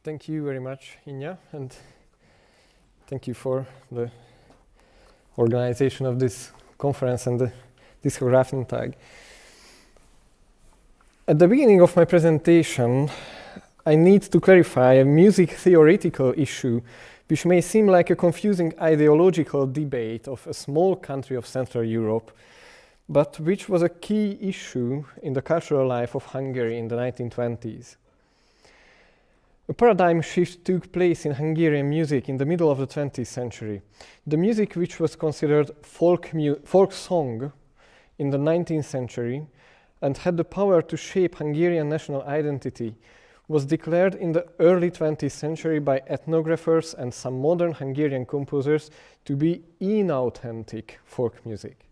Thank you very much, Inja, and thank you for the organization of this conference and the Discografentag. At the beginning of my presentation, I need to clarify a music theoretical issue which may seem like a confusing ideological debate of a small country of Central Europe, but which was a key issue in the cultural life of Hungary in the 1920s. A paradigm shift took place in Hungarian music in the middle of the 20th century. The music which was considered folk song in the 19th century and had the power to shape Hungarian national identity was declared in the early 20th century by ethnographers and some modern Hungarian composers to be inauthentic folk music.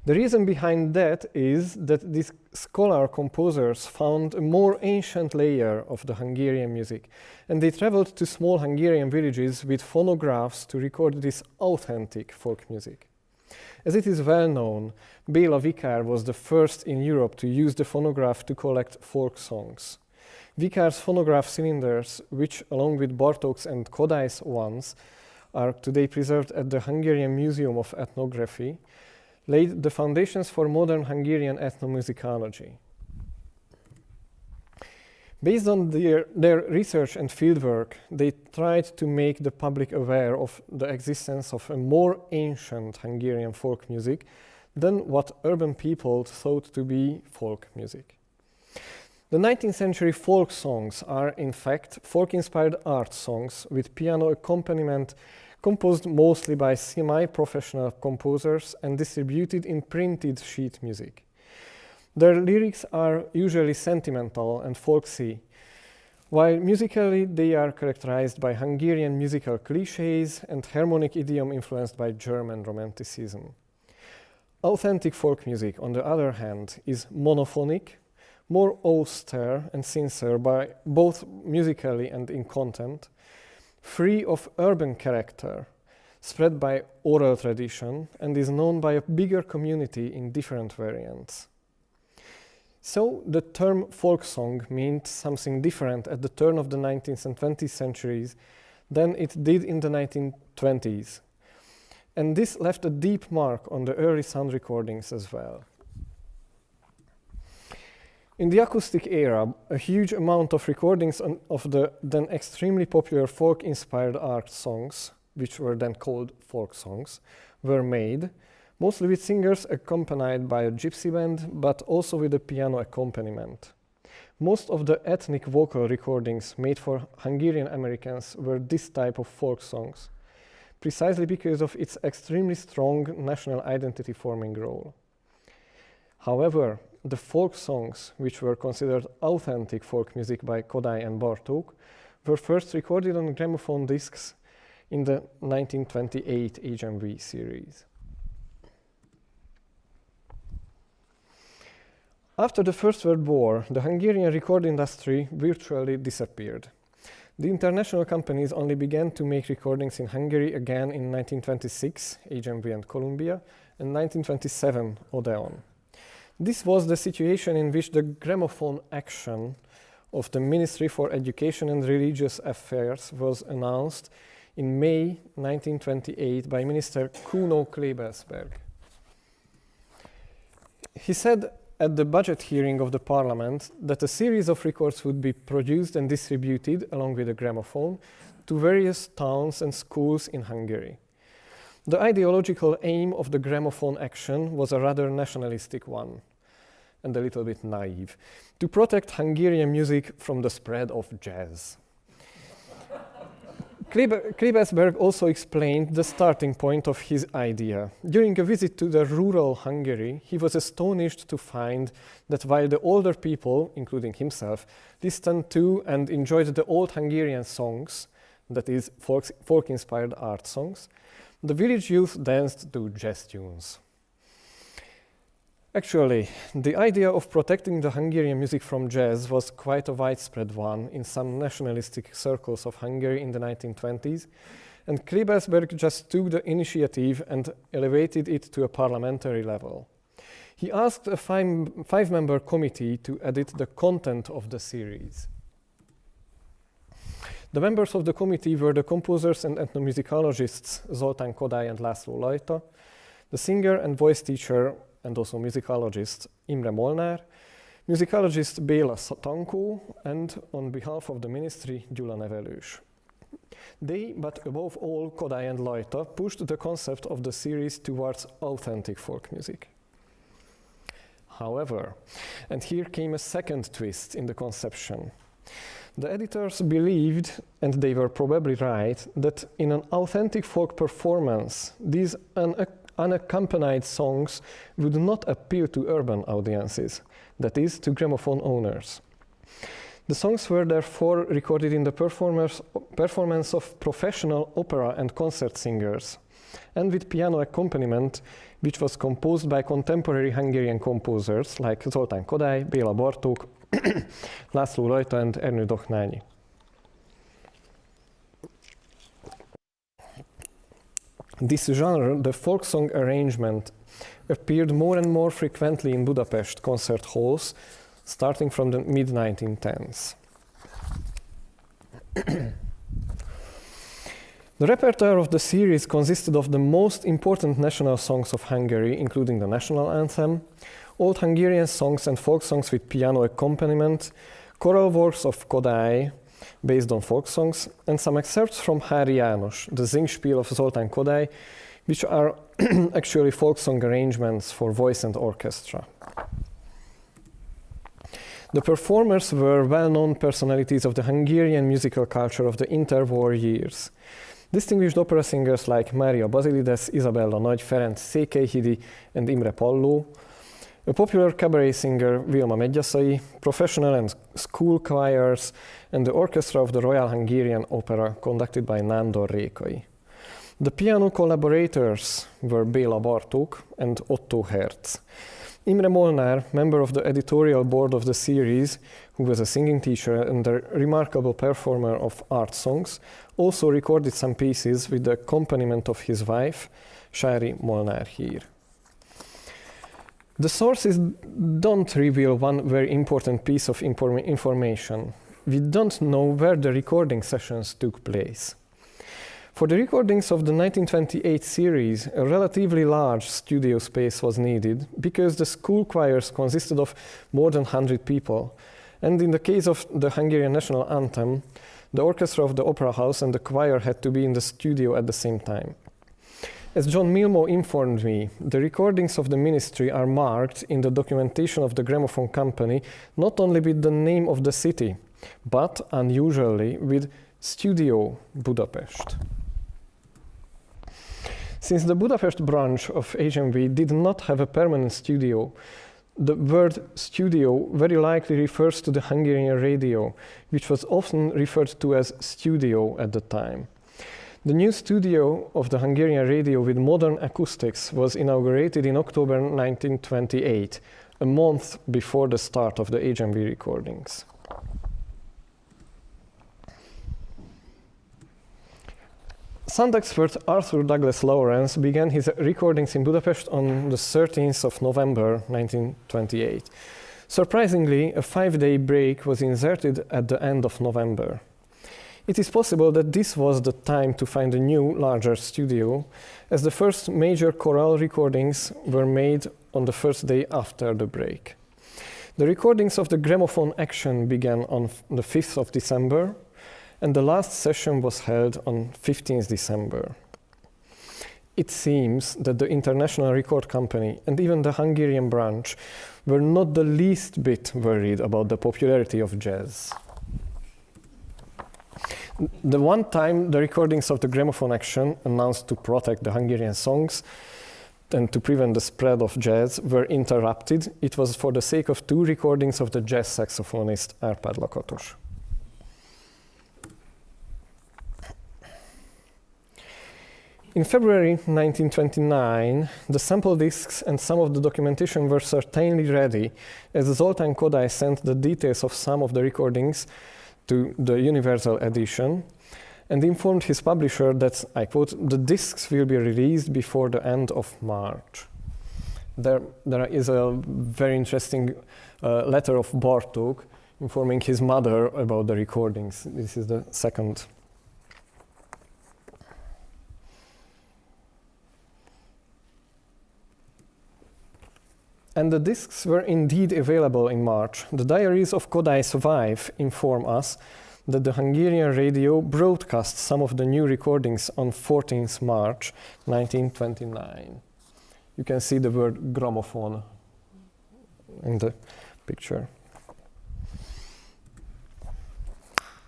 The reason behind that is that these scholar composers found a more ancient layer of the Hungarian music, and they traveled to small Hungarian villages with phonographs to record this authentic folk music. As it is well known, Béla Vikár was the first in Europe to use the phonograph to collect folk songs. Vikár's phonograph cylinders, which along with Bartók's and Kodály's ones are today preserved at the Hungarian Museum of Ethnography, laid the foundations for modern Hungarian ethnomusicology. Based on their research and fieldwork, they tried to make the public aware of the existence of a more ancient Hungarian folk music than what urban people thought to be folk music. The 19th century folk songs are, in fact, folk-inspired art songs with piano accompaniment composed mostly by semi-professional composers and distributed in printed sheet music. Their lyrics are usually sentimental and folksy, while musically they are characterized by Hungarian musical clichés and harmonic idiom influenced by German Romanticism. Authentic folk music, on the other hand, is monophonic, more austere and sincere by both musically and in content, free of urban character, spread by oral tradition, and is known by a bigger community in different variants. So the term folk song meant something different at the turn of the 19th and 20th centuries than it did in the 1920s. And this left a deep mark on the early sound recordings as well. In the acoustic era, a huge amount of recordings of the then extremely popular folk-inspired art songs, which were then called folk songs, were made, mostly with singers accompanied by a gypsy band, but also with a piano accompaniment. Most of the ethnic vocal recordings made for Hungarian Americans were this type of folk songs, precisely because of its extremely strong national identity-forming role. However, the folk songs, which were considered authentic folk music by Kodály and Bartók, were first recorded on gramophone discs in the 1928 HMV series. After the First World War, the Hungarian record industry virtually disappeared. The international companies only began to make recordings in Hungary again in 1926, HMV and Columbia, and 1927, Odeon. This was the situation in which the Gramophone action of the Ministry for Education and Religious Affairs was announced in May 1928 by Minister Kuno Klebelsberg. He said at the budget hearing of the parliament that a series of records would be produced and distributed, along with a gramophone, to various towns and schools in Hungary. The ideological aim of the gramophone action was a rather nationalistic one, and a little bit naive, to protect Hungarian music from the spread of jazz. Klebelsberg also explained the starting point of his idea. During a visit to the rural Hungary, he was astonished to find that while the older people, including himself, listened to and enjoyed the old Hungarian songs, that is, folk-inspired art songs, the village youth danced to jazz tunes. Actually, the idea of protecting the Hungarian music from jazz was quite a widespread one in some nationalistic circles of Hungary in the 1920s, and Klebelsberg just took the initiative and elevated it to a parliamentary level. He asked a five-member committee to edit the content of the series. The members of the committee were the composers and ethnomusicologists Zoltán Kodály and László Lajta, the singer and voice teacher and also musicologist Imre Molnár, musicologist Béla Tankó, and on behalf of the ministry, Gyula Nevelős. They, but above all, Kodály and Lajta, pushed the concept of the series towards authentic folk music. However, and here came a second twist in the conception. The editors believed, and they were probably right, that in an authentic folk performance, these unaccompanied songs would not appeal to urban audiences, that is, to gramophone owners. The songs were therefore recorded in the performance of professional opera and concert singers, and with piano accompaniment, which was composed by contemporary Hungarian composers like Zoltán Kodály, Béla Bartók, László Lajta, and Ernő Doknányi. This genre, the folk song arrangement, appeared more and more frequently in Budapest concert halls, starting from the mid-1910s. The repertoire of the series consisted of the most important national songs of Hungary, including the national anthem, old Hungarian songs and folk songs with piano accompaniment, choral works of Kodály, based on folk songs, and some excerpts from János, the Singspiel of Zoltán Kodály, which are actually folk song arrangements for voice and orchestra. The performers were well-known personalities of the Hungarian musical culture of the interwar years. Distinguished opera singers like Mária Bazilides, Izabella Nagy, Ferenc Székelyhidi, and Imre Palló, a popular cabaret singer Vilma Medgyaszay, professional and school choirs, and the orchestra of the Royal Hungarian Opera conducted by Nándor Rékai. The piano collaborators were Béla Bartók and Otto Herz. Imre Molnár, member of the editorial board of the series, who was a singing teacher and a remarkable performer of art songs, also recorded some pieces with the accompaniment of his wife, Sári Molnár Hír. The sources don't reveal one very important piece of information. We don't know where the recording sessions took place. For the recordings of the 1928 series, a relatively large studio space was needed because the school choirs consisted of more than 100 people. And in the case of the Hungarian national anthem, the orchestra of the opera house and the choir had to be in the studio at the same time. As John Milmo informed me, the recordings of the ministry are marked in the documentation of the Gramophone company not only with the name of the city, but unusually with Studio Budapest. Since the Budapest branch of HMV did not have a permanent studio, the word studio very likely refers to the Hungarian radio, which was often referred to as studio at the time. The new studio of the Hungarian radio with modern acoustics was inaugurated in October 1928, a month before the start of the HMV recordings. Sound expert Arthur Douglas Lawrence began his recordings in Budapest on the 13th of November 1928. Surprisingly, a 5-day break was inserted at the end of November. It is possible that this was the time to find a new, larger studio, as the first major choral recordings were made on the first day after the break. The recordings of the gramophone action began on the 5th of December, and the last session was held on 15th December. It seems that the International Record Company and even the Hungarian branch were not the least bit worried about the popularity of jazz. The one time the recordings of the gramophone action, announced to protect the Hungarian songs and to prevent the spread of jazz, were interrupted, it was for the sake of 2 recordings of the jazz saxophonist Árpád Lakatos. In February 1929, the sample discs and some of the documentation were certainly ready, as Zoltán Kodály sent the details of some of the recordings to the Universal Edition and informed his publisher that, I quote, "the discs will be released before the end of March." There is a very interesting letter of Bartók informing his mother about the recordings. This is the second. And the discs were indeed available in March. The diaries of Kodály's wife inform us that the Hungarian radio broadcast some of the new recordings on 14th March 1929. You can see the word gramophone in the picture.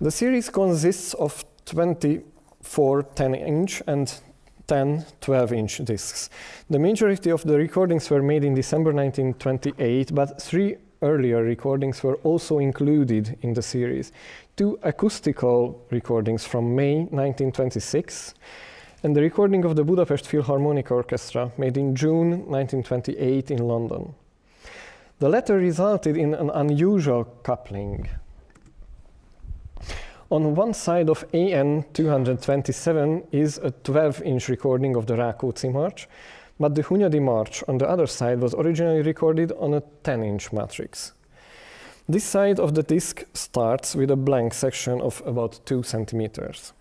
The series consists of 24 10-inch and 10 12-inch discs. The majority of the recordings were made in December 1928, but 3 earlier recordings were also included in the series. 2 acoustical recordings from May 1926, and the recording of the Budapest Philharmonic Orchestra made in June 1928 in London. The latter resulted in an unusual coupling. On one side of AN 227 is a 12-inch recording of the Rákóczi March, but the Hunyadi March on the other side was originally recorded on a 10-inch matrix. This side of the disc starts with a blank section of about 2 centimeters.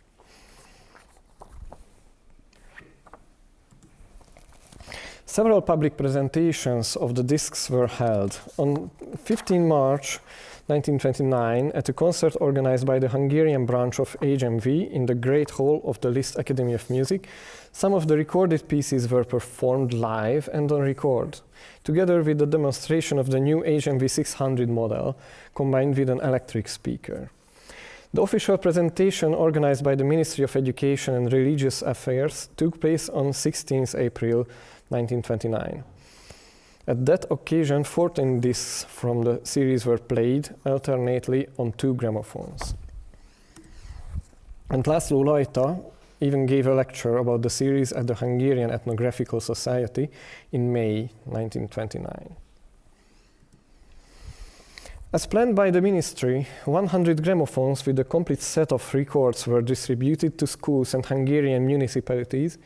Several public presentations of the discs were held. On 15 March 1929, at a concert organized by the Hungarian branch of HMV in the Great Hall of the Liszt Academy of Music, some of the recorded pieces were performed live and on record, together with the demonstration of the new HMV 600 model, combined with an electric speaker. The official presentation, organized by the Ministry of Education and Religious Affairs, took place on 16 April 1929. At that occasion, 14 discs from the series were played alternately on 2 gramophones. And László Lajta even gave a lecture about the series at the Hungarian Ethnographical Society in May 1929. As planned by the ministry, 100 gramophones with a complete set of records were distributed to schools and Hungarian municipalities,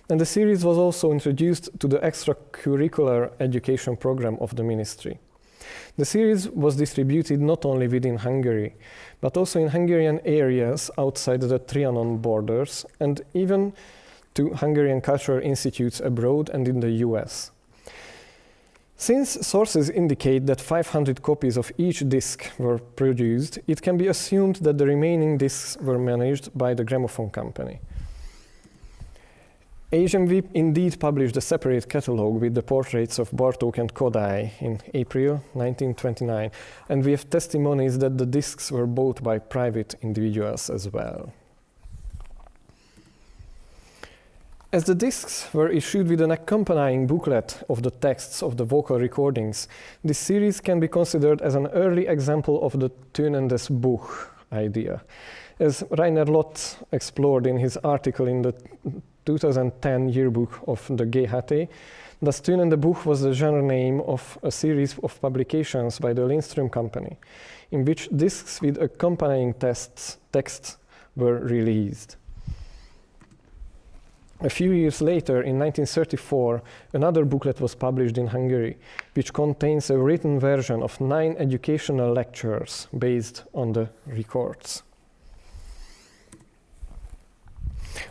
and the series was also introduced to the extracurricular education program of the ministry. The series was distributed not only within Hungary, but also in Hungarian areas outside the Trianon borders, and even to Hungarian cultural institutes abroad and in the US. Since sources indicate that 500 copies of each disc were produced, it can be assumed that the remaining discs were managed by the gramophone company. HMV indeed published a separate catalogue with the portraits of Bartók and Kodály in April 1929, and we have testimonies that the discs were bought by private individuals as well. As the discs were issued with an accompanying booklet of the texts of the vocal recordings, this series can be considered as an early example of the tönendes Buch idea. As Rainer Lott explored in his article in the 2010 yearbook of the GHT, Das tönende Buch was the genre name of a series of publications by the Lindström Company, in which discs with accompanying texts were released. A few years later, in 1934, another booklet was published in Hungary, which contains a written version of 9 educational lectures based on the records.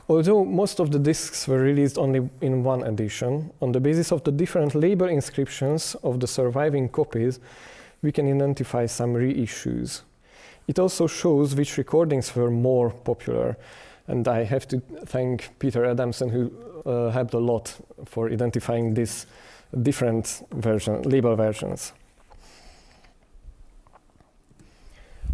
Although most of the discs were released only in one edition, on the basis of the different label inscriptions of the surviving copies, we can identify some reissues. It also shows which recordings were more popular, and I have to thank Peter Adamson, who helped a lot for identifying these different label versions.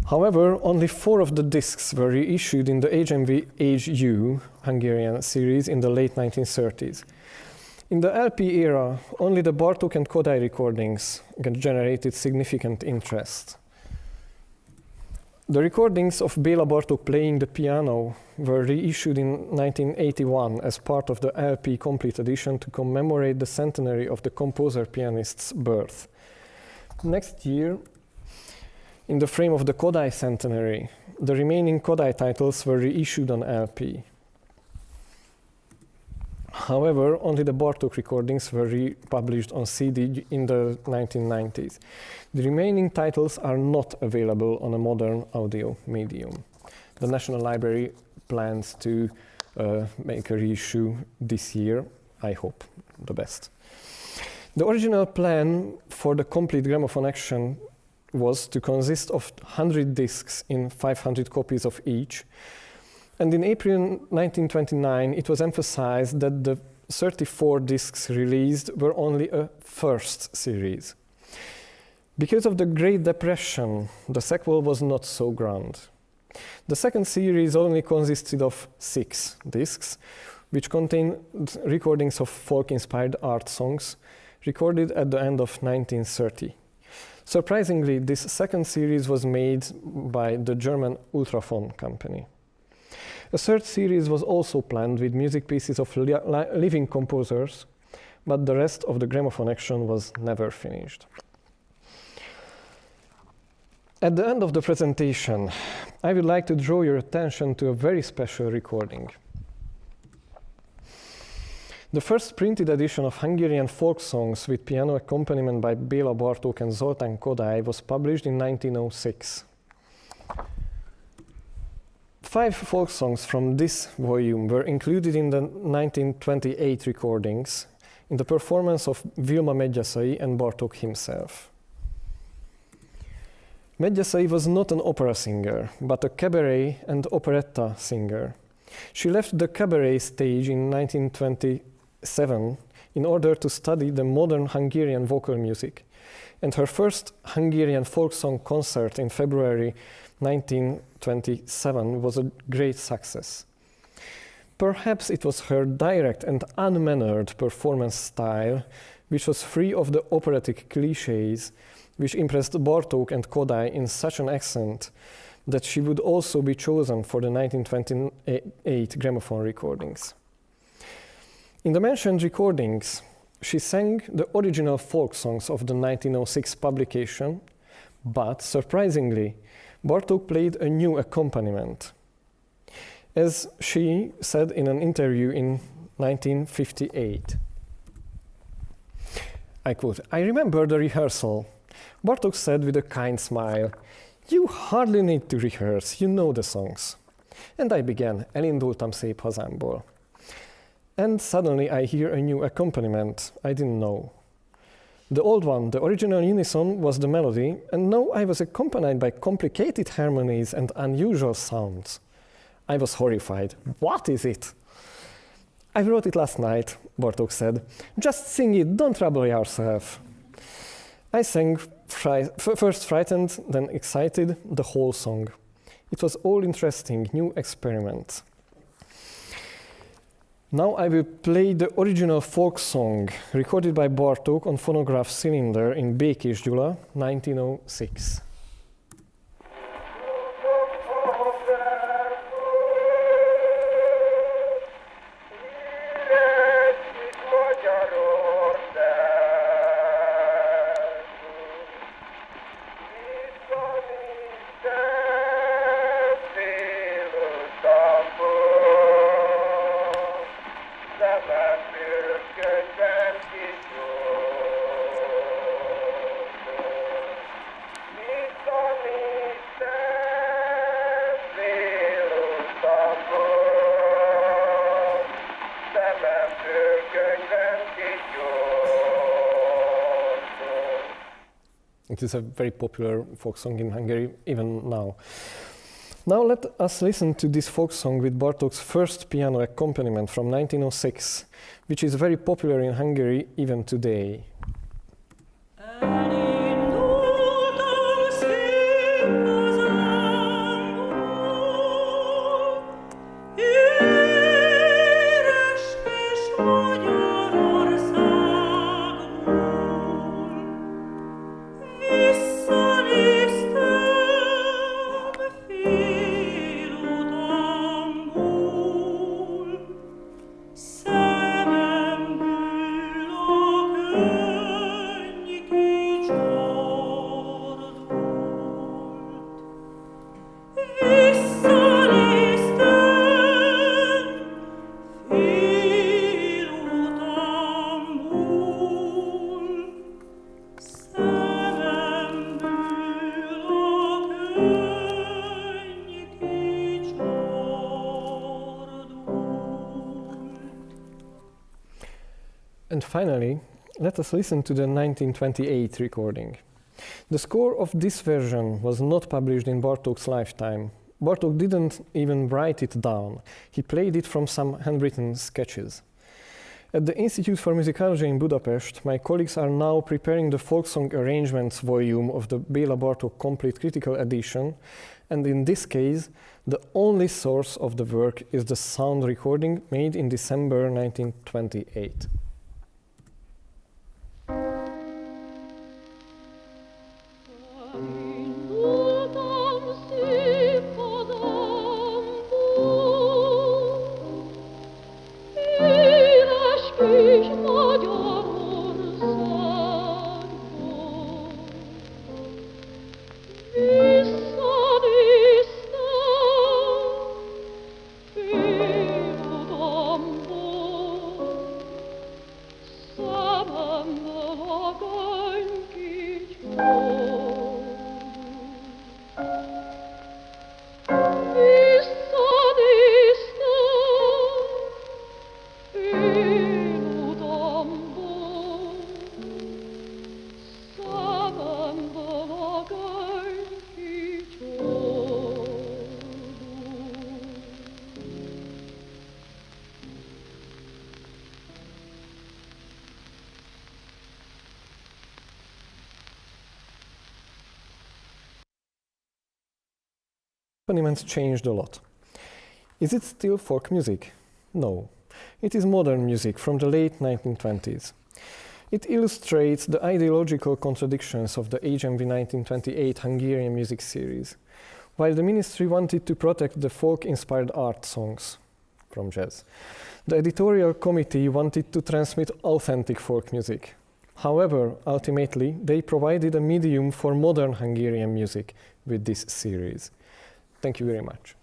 However, only 4 of the discs were reissued in the HMV HU Hungarian series in the late 1930s. In the LP era, only the Bartók and Kodály recordings generated significant interest. The recordings of Béla Bartók playing the piano were reissued in 1981 as part of the LP Complete Edition to commemorate the centenary of the composer-pianist's birth. Next year, in the frame of the Kodály centenary, the remaining Kodály titles were reissued on LP. However, only the Bartók recordings were republished on CD in the 1990s. The remaining titles are not available on a modern audio medium. The National Library plans to make a reissue this year. I hope the best. The original plan for the complete gramophone action was to consist of 100 discs in 500 copies of each. And in April 1929, it was emphasized that the 34 discs released were only a first series. Because of the Great Depression, the sequel was not so grand. The second series only consisted of 6 discs, which contained recordings of folk-inspired art songs recorded at the end of 1930. Surprisingly, this second series was made by the German Ultraphone company. A third series was also planned with music pieces of living composers, but the rest of the gramophone action was never finished. At the end of the presentation, I would like to draw your attention to a very special recording. The first printed edition of Hungarian folk songs with piano accompaniment by Béla Bartók and Zoltán Kodály was published in 1906. 5 folk songs from this volume were included in the 1928 recordings in the performance of Vilma Medgyessy and Bartók himself. Medgyessy was not an opera singer, but a cabaret and operetta singer. She left the cabaret stage in 1927 in order to study the modern Hungarian vocal music, and her first Hungarian folk song concert in February 1927 was a great success. Perhaps it was her direct and unmannered performance style, which was free of the operatic clichés, which impressed Bartók and Kodály in such an accent that she would also be chosen for the 1928 gramophone recordings. In the mentioned recordings, she sang the original folk songs of the 1906 publication, but surprisingly, Bartók played a new accompaniment. As she said in an interview in 1958, I quote, "I remember the rehearsal. Bartók said with a kind smile, 'You hardly need to rehearse, you know the songs.' And I began, elindultam szép hazámból. And suddenly I hear a new accompaniment I didn't know. The old one, the original unison, was the melody, and now I was accompanied by complicated harmonies and unusual sounds. I was horrified. What is it? I wrote it last night," Bartók said. "Just sing it, don't trouble yourself." I sang first frightened, then excited, the whole song. It was all interesting, new experiments. Now I will play the original folk song recorded by Bartók on phonograph cylinder in Békés Gyula, 1906. It is a very popular folk song in Hungary, even now. Now let us listen to this folk song with Bartók's first piano accompaniment from 1906, which is very popular in Hungary even today. Szememből a kő. And finally, let us listen to the 1928 recording. The score of this version was not published in Bartók's lifetime. Bartók didn't even write it down. He played it from some handwritten sketches. At the Institute for Musicology in Budapest, my colleagues are now preparing the folk song arrangements volume of the Béla Bartók Complete Critical Edition, and in this case, the only source of the work is the sound recording made in December 1928. Accompaniments changed a lot. Is it still folk music? No. It is modern music from the late 1920s. It illustrates the ideological contradictions of the HMV 1928 Hungarian music series. While the ministry wanted to protect the folk-inspired art songs from jazz, the editorial committee wanted to transmit authentic folk music. However, ultimately, they provided a medium for modern Hungarian music with this series. Thank you very much.